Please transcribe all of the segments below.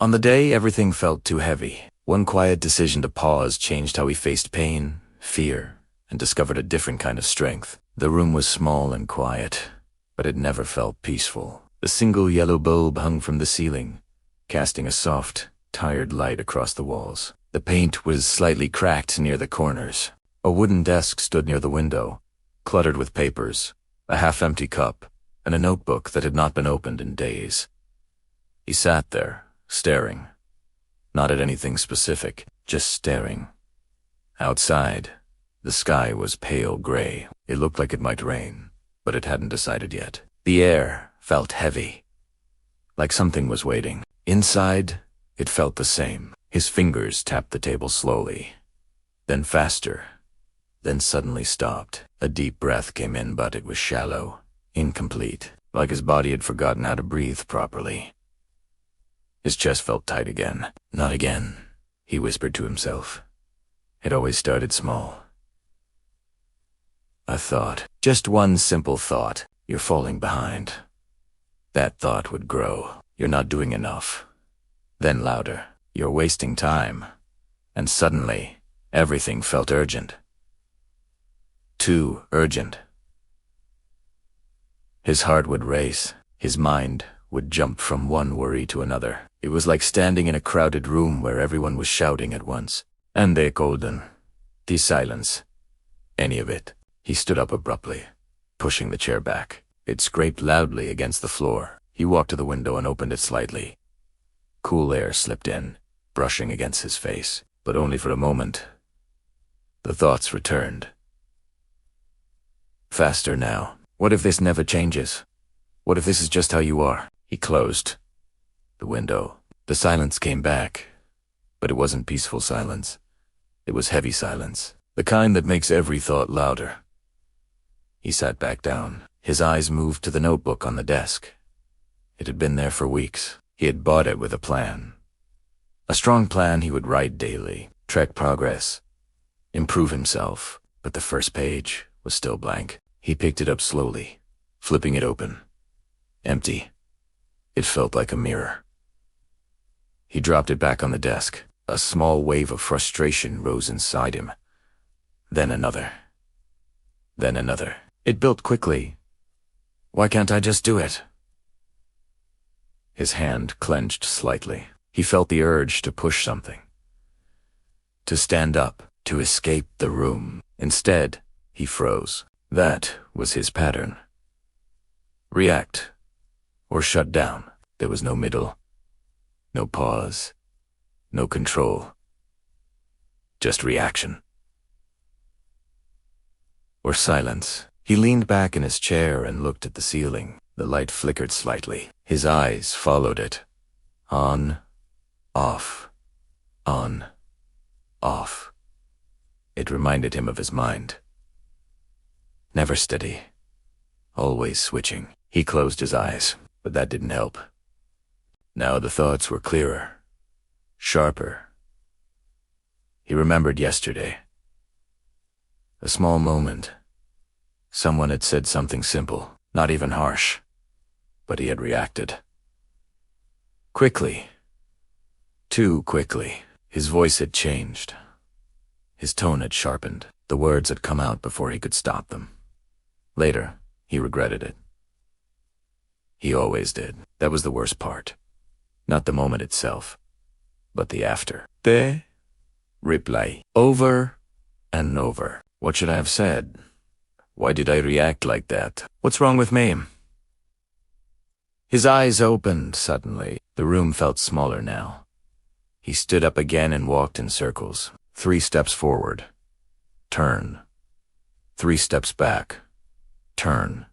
On the day, everything felt too heavy. One quiet decision to pause changed how he faced pain, fear, and discovered a different kind of strength. The room was small and quiet, but it never felt peaceful. A single yellow bulb hung from the ceiling, casting a soft, tired light across the walls. The paint was slightly cracked near the corners. A wooden desk stood near the window, cluttered with papers, a half-empty cup, and a notebook that had not been opened in days. He sat there, staring. Not at anything specific, just staring. Outside, the sky was pale gray. It looked like it might rain, but it hadn't decided yet. The air felt heavy, like something was waiting. Inside, it felt the same. His fingers tapped the table slowly, then faster, then suddenly stopped. A deep breath came in, but it was shallow, incomplete, like his body had forgotten how to breathe properly. His chest felt tight again. Not again, he whispered to himself. It always started small. A thought, just one simple thought. You're falling behind. That thought would grow. You're not doing enough. Then louder. You're wasting time. And suddenly, everything felt urgent. Too urgent. His heart would race. His mind would jump from one worry to another. It was like standing in a crowded room where everyone was shouting at once. And they golden. The silence. Any of it. He stood up abruptly, pushing the chair back. It scraped loudly against the floor. He walked to the window and opened it slightly. Cool air slipped in, brushing against his face, but only for a moment. The thoughts returned. Faster now. What if this never changes? What if this is just how you are? He closed the window. The silence came back, but it wasn't peaceful silence. It was heavy silence, the kind that makes every thought louder. He sat back down. His eyes moved to the notebook on the desk. It had been there for weeks. He had bought it with a plan. A strong plan. He would write daily, track progress, improve himself. But the first page was still blank. He picked it up slowly, flipping it open. Empty. It felt like a mirror. He dropped it back on the desk. A small wave of frustration rose inside him. Then another. Then another. It built quickly. Why can't I just do it? His hand clenched slightly. He felt the urge to push something. To stand up, to escape the room. Instead, he froze. That was his pattern. React, or shut down. There was no middle, no pause, no control. Just reaction. Or silence. He leaned back in his chair and looked at the ceiling. The light flickered slightly. His eyes followed it. On, off, on, off. It reminded him of his mind. Never steady. Always switching. He closed his eyes, but that didn't help. Now the thoughts were clearer, sharper. He remembered yesterday. A small moment. Someone had said something simple, not even harsh, but he had reacted. Quickly. Too quickly. His voice had changed. His tone had sharpened. The words had come out before he could stop them. Later, he regretted it. He always did. That was the worst part. Not the moment itself, but the after. The reply. Over and over. What should I have said? Why did I react like that? What's wrong with me? His eyes opened suddenly. The room felt smaller now. He stood up again and walked in circles. 3 steps forward. Turn. 3 steps back. Turn.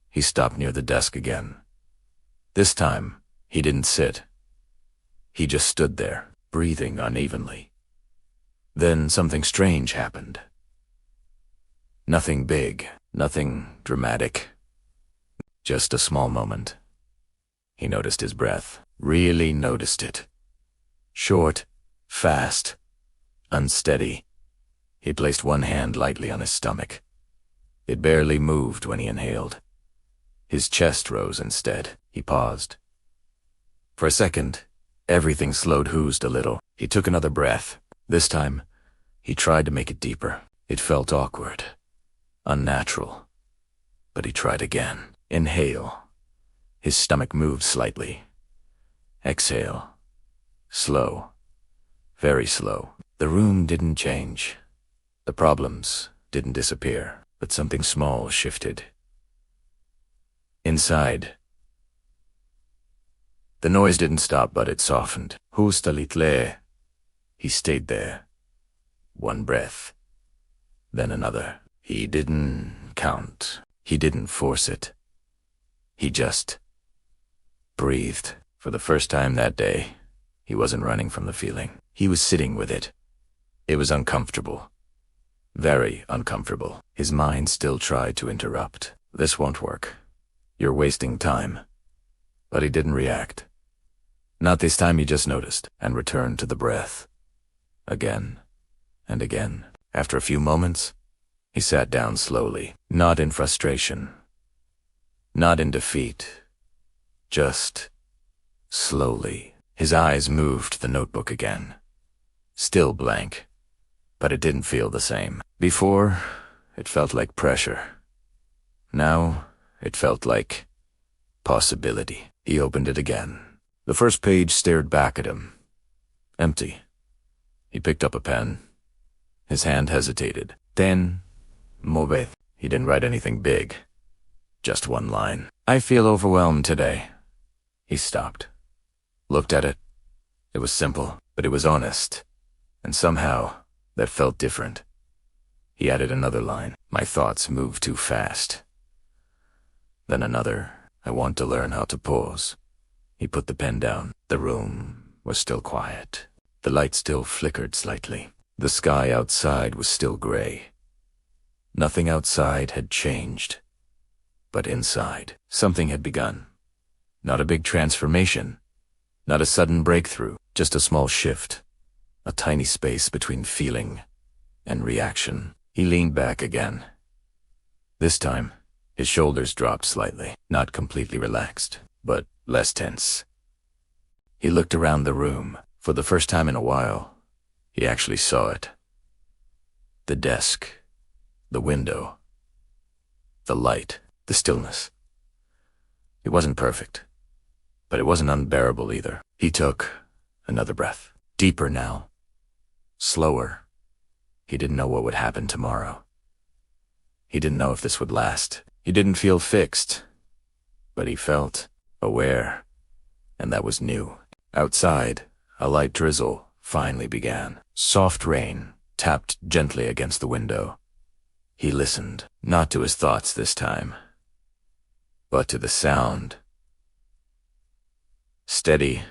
He stopped near the desk again. This time, he didn't sit. He just stood there, breathing unevenly. Then something strange happened. Nothing big, nothing dramatic. Just a small moment. He noticed his breath, really noticed it. Short, fast, unsteady. He placed one hand lightly on his stomach. It barely moved when he inhaled. His chest rose instead. He paused. For a second, Everything slowed hoozed a little. He took another breath. This time, he tried to make it deeper. It felt awkward, unnatural. But he tried again. Inhale. His stomach moved slightly. Exhale. Slow. Very slow. The room didn't change. The problems didn't disappear, but something small shifted. Inside. The noise didn't stop, but it softened. Hustalitle. He stayed there. One breath. Then another. He didn't count. He didn't force it. He just breathed. For the first time that day, he wasn't running from the feeling. He was sitting with it. It was uncomfortable. Very uncomfortable. His mind still tried to interrupt. This won't work. You're wasting time. But he didn't react. Not this time. He just noticed and returned to the breath. Again and again. After a few moments, he sat down slowly, not in frustration, not in defeat, just slowly. His eyes moved to the notebook again. Still blank, but it didn't feel the same. Before, it felt like pressure. Now, it felt like possibility. He opened it again. The first page stared back at him. Empty. He picked up a pen. His hand hesitated. Then, move. He didn't write anything big. Just one line. I feel overwhelmed today. He stopped. Looked at it. It was simple, but it was honest. And somehow, that felt different. He added another line. My thoughts move too fast. Then another. I want to learn how to pause. He put the pen down. The room was still quiet. The light still flickered slightly. The sky outside was still gray. Nothing outside had changed. But inside, something had begun. Not a big transformation. Not a sudden breakthrough. Just a small shift. A tiny space between feeling and reaction. He leaned back again. This time, his shoulders dropped slightly. Not completely relaxed, but less tense. He looked around the room. For the first time in a while, he actually saw it. The desk, the window, the light, the stillness. It wasn't perfect, but it wasn't unbearable either. He took another breath. Deeper now. Slower. He didn't know what would happen tomorrow. He didn't know if this would last. He didn't feel fixed, but he felt aware, and that was new. Outside, a light drizzle finally began. Soft rain tapped gently against the window. He listened, not to his thoughts this time, but to the sound. Steady.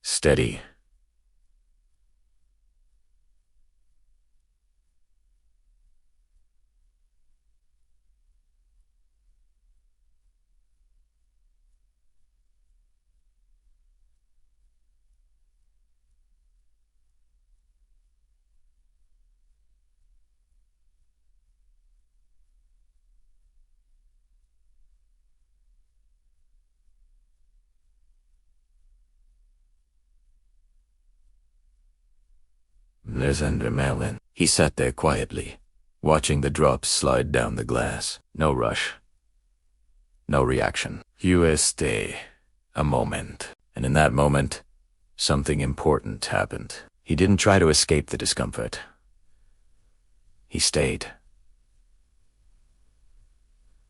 Steady. Melon. He sat there quietly, watching the drops slide down the glass. No rush. No reaction. USD. A moment. And in that moment, something important happened. He didn't try to escape the discomfort. He stayed.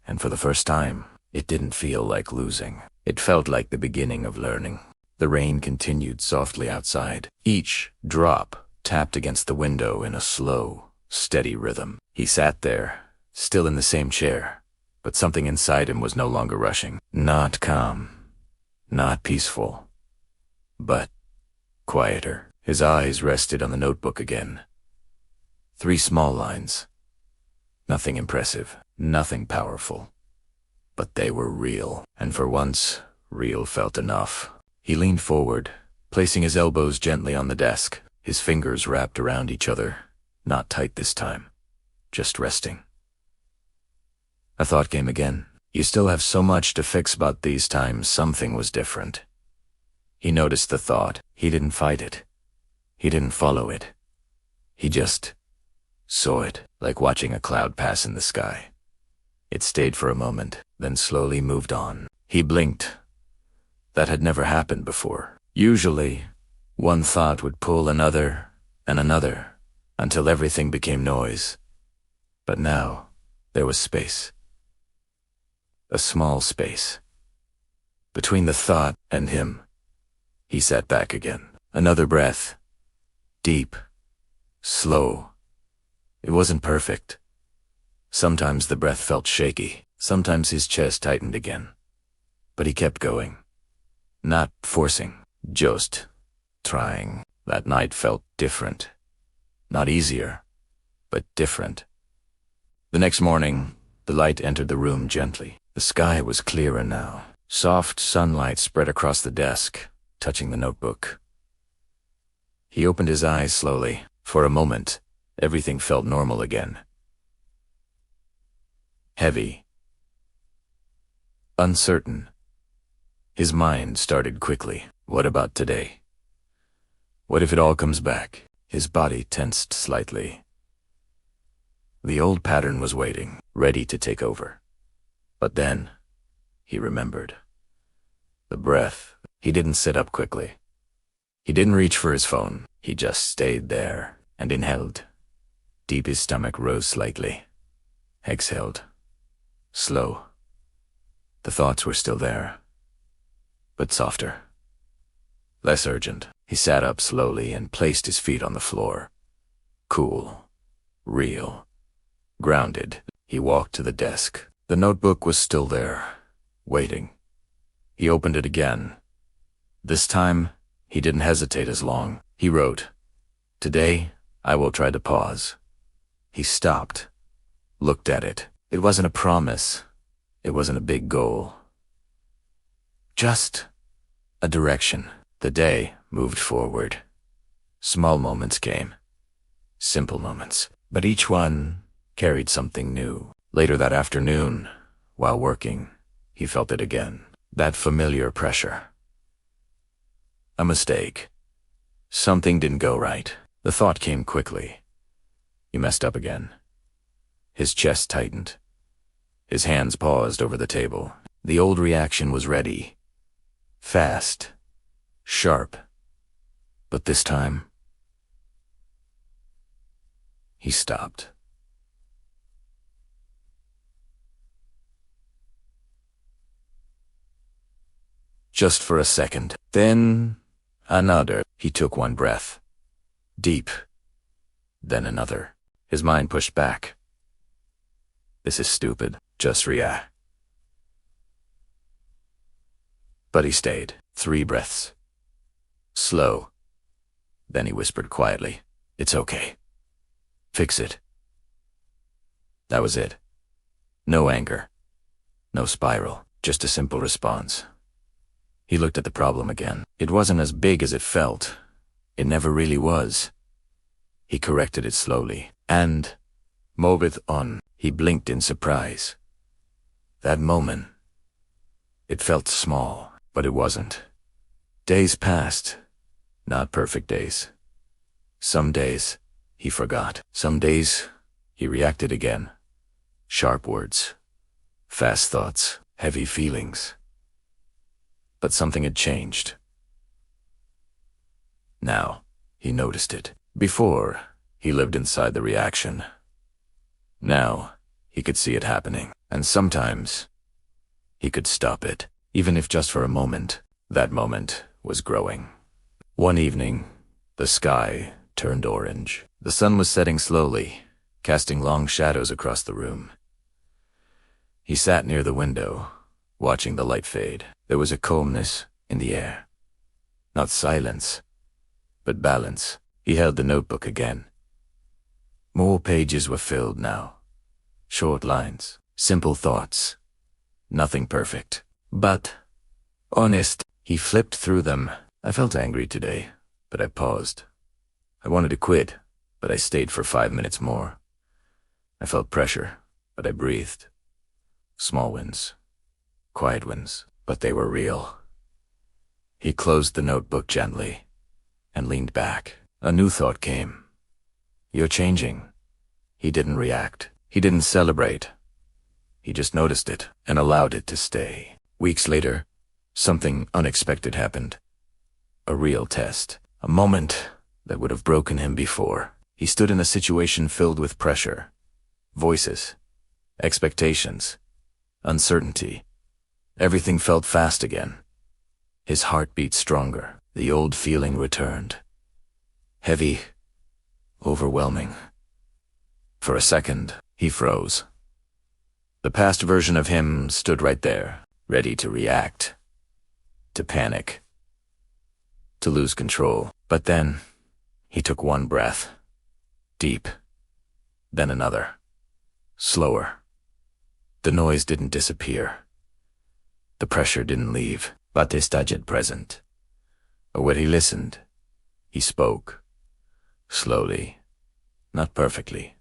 And for the first time, it didn't feel like losing. It felt like the beginning of learning. The rain continued softly outside. Each drop tapped against the window in a slow, steady rhythm. He sat there, still in the same chair, but something inside him was no longer rushing. Not calm, not peaceful, but quieter. His eyes rested on the notebook again. 3 small lines. Nothing impressive, nothing powerful. But they were real, and for once, real felt enough. He leaned forward, placing his elbows gently on the desk. His fingers wrapped around each other, not tight this time, just resting. A thought came again. You still have so much to fix, but these times something was different. He noticed the thought. He didn't fight it. He didn't follow it. He just saw it, like watching a cloud pass in the sky. It stayed for a moment, then slowly moved on. He blinked. That had never happened before. Usually, one thought would pull another and another, until everything became noise. But now, there was space. A small space. Between the thought and him. He sat back again. Another breath. Deep. Slow. It wasn't perfect. Sometimes the breath felt shaky. Sometimes his chest tightened again. But he kept going. Not forcing. Just trying. That night felt different. Not easier, but different. The next morning, the light entered the room gently. The sky was clearer now. Soft sunlight spread across the desk, touching the notebook. He opened his eyes slowly. For a moment, everything felt normal again. Heavy. Uncertain. His mind started quickly. What about today? What if it all comes back? His body tensed slightly. The old pattern was waiting, ready to take over. But then, he remembered. The breath. He didn't sit up quickly. He didn't reach for his phone. He just stayed there and inhaled. Deep his stomach rose slightly. Exhaled. Slow. The thoughts were still there, but softer. Less urgent. He sat up slowly and placed his feet on the floor. Cool. Real. Grounded. He walked to the desk. The notebook was still there, waiting. He opened it again. This time, he didn't hesitate as long. He wrote, "Today, I will try to pause." He stopped, looked at it. It wasn't a promise. It wasn't a big goal. Just a direction. The day moved forward. Small moments came. Simple moments. But each one carried something new. Later that afternoon, while working, he felt it again. That familiar pressure. A mistake. Something didn't go right. The thought came quickly. He messed up again. His chest tightened. His hands paused over the table. The old reaction was ready. Fast. Sharp. But this time, he stopped. Just for a second. Then another. He took one breath. Deep. Then another. His mind pushed back. This is stupid. Just react. But he stayed. 3 breaths. Slow. Then he whispered quietly, "It's okay. Fix it." That was it. No anger. No spiral. Just a simple response. He looked at the problem again. It wasn't as big as it felt. It never really was. He corrected it slowly. And, moved on. He blinked in surprise. That moment, it felt small, but it wasn't. Days passed. Not perfect days. Some days, he forgot. Some days, he reacted again. Sharp words. Fast thoughts. Heavy feelings. But something had changed. Now, he noticed it. Before, he lived inside the reaction. Now, he could see it happening. And sometimes, he could stop it, even if just for a moment. That moment was growing. One evening, the sky turned orange. The sun was setting slowly, casting long shadows across the room. He sat near the window, watching the light fade. There was a calmness in the air. Not silence, but balance. He held the notebook again. More pages were filled now. Short lines, simple thoughts. Nothing perfect, but honest. He flipped through them. I felt angry today, but I paused. I wanted to quit, but I stayed for 5 minutes more. I felt pressure, but I breathed. Small wins. quiet ones, but they were real. He closed the notebook gently and leaned back. A new thought came. You're changing. He didn't react. He didn't celebrate. He just noticed it and allowed it to stay. Weeks later, something unexpected happened. A real test. A moment that would have broken him before. He stood in a situation filled with pressure, voices, expectations, uncertainty. Everything felt fast again. His heart beat stronger. The old feeling returned. Heavy, overwhelming. For a second, he froze. The past version of him stood right there, ready to react, to panic, to lose control. But then, he took one breath. Deep. Then another. Slower. The noise didn't disappear. The pressure didn't leave, but it stayed present. When he listened, he spoke. Slowly. Not perfectly,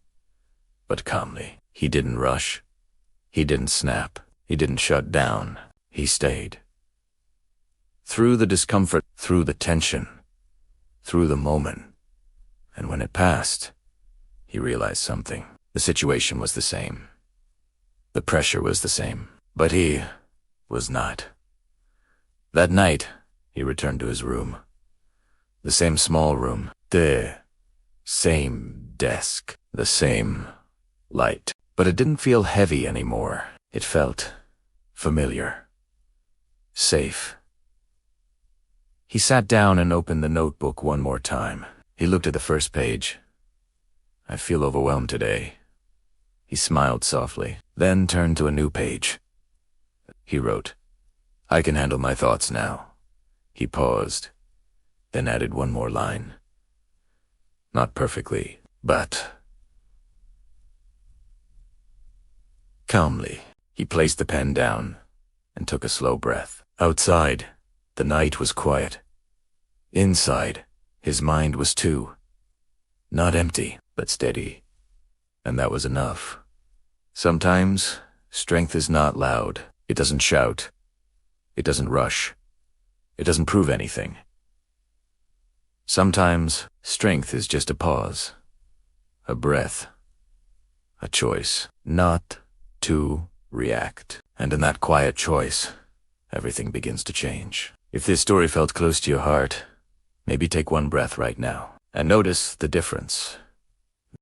but calmly. He didn't rush. He didn't snap. He didn't shut down. He stayed. Through the discomfort, through the tension, through the moment. And when it passed, he realized something. The situation was the same. The pressure was the same. But he was not. That night, he returned to his room. The same small room. The same desk. The same light. But it didn't feel heavy anymore. It felt familiar. Safe. He sat down and opened the notebook one more time. He looked at the first page. I feel overwhelmed today. He smiled softly, then turned to a new page. He wrote, I can handle my thoughts now. He paused, then added one more line. Not perfectly, but calmly. He placed the pen down and took a slow breath. Outside, the night was quiet. Inside, his mind was too. Not empty, but steady. And that was enough. Sometimes, strength is not loud. It doesn't shout. It doesn't rush. It doesn't prove anything. Sometimes, strength is just a pause. A breath. A choice. Not to react. And in that quiet choice, everything begins to change. If this story felt close to your heart, maybe take one breath right now and notice the difference.